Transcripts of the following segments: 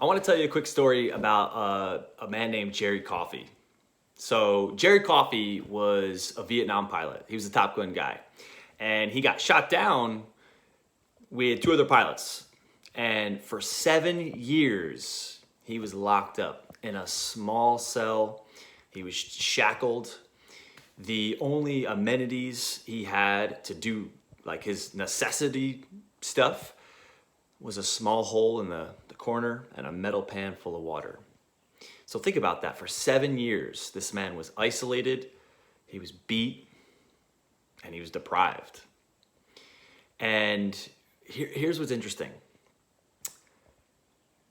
I want to tell you a quick story about a man named Jerry Coffey. So Jerry Coffey was a Vietnam pilot. He was a Top Gun guy. And he got shot down with two other pilots. And for 7 years, he was locked up in a small cell. He was shackled. The only amenities he had to do like his necessity stuff was a small hole in the corner and a metal pan full of water. So think about that. For 7 years, this man was isolated, he was beat, and he was deprived. And here's what's interesting.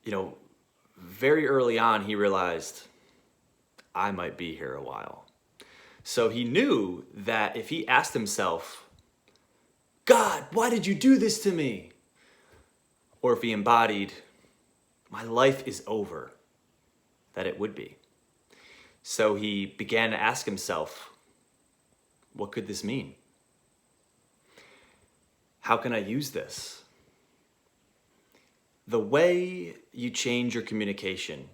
You know, very early on, he realized, I might be here a while. So he knew that if he asked himself, God, why did you do this to me? Or if he embodied, my life is over, that it would be. So he began to ask himself, what could this mean? How can I use this? The way you change your communication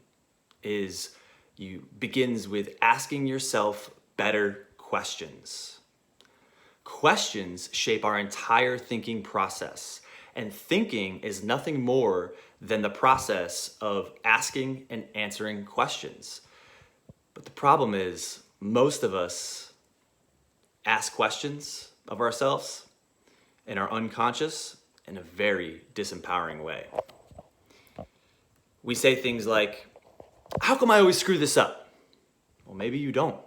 begins with asking yourself better questions. Questions shape our entire thinking process, and thinking is nothing more than the process of asking and answering questions. But the problem is, most of us ask questions of ourselves in our unconscious in a very disempowering way. We say things like, how come I always screw this up? Well, maybe you don't.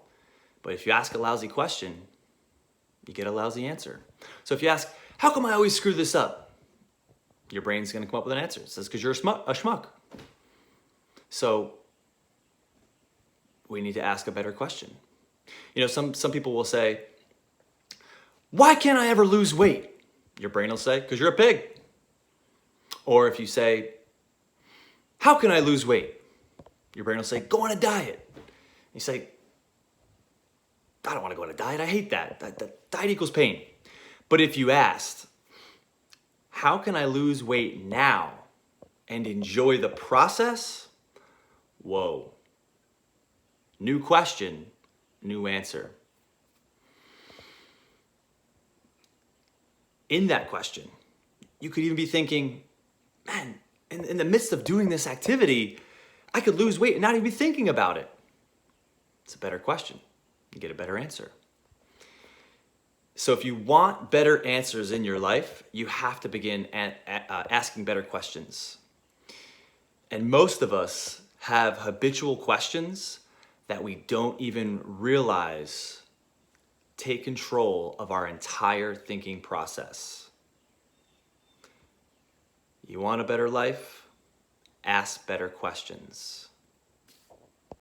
But if you ask a lousy question, you get a lousy answer. So if you ask, how come I always screw this up? Your brain's gonna come up with an answer. It says, because you're a schmuck. So we need to ask a better question. You know, some people will say, why can't I ever lose weight? Your brain will say, because you're a pig. Or if you say, how can I lose weight? Your brain will say, go on a diet. You say, I don't want to go on a diet. I hate that. Diet equals pain. But if you asked, how can I lose weight now and enjoy the process? Whoa. New question, new answer. In that question, you could even be thinking, man, in the midst of doing this activity, I could lose weight and not even be thinking about it. It's a better question. You get a better answer. So if you want better answers in your life, you have to begin asking better questions. And most of us have habitual questions that we don't even realize take control of our entire thinking process. You want a better life? Ask better questions.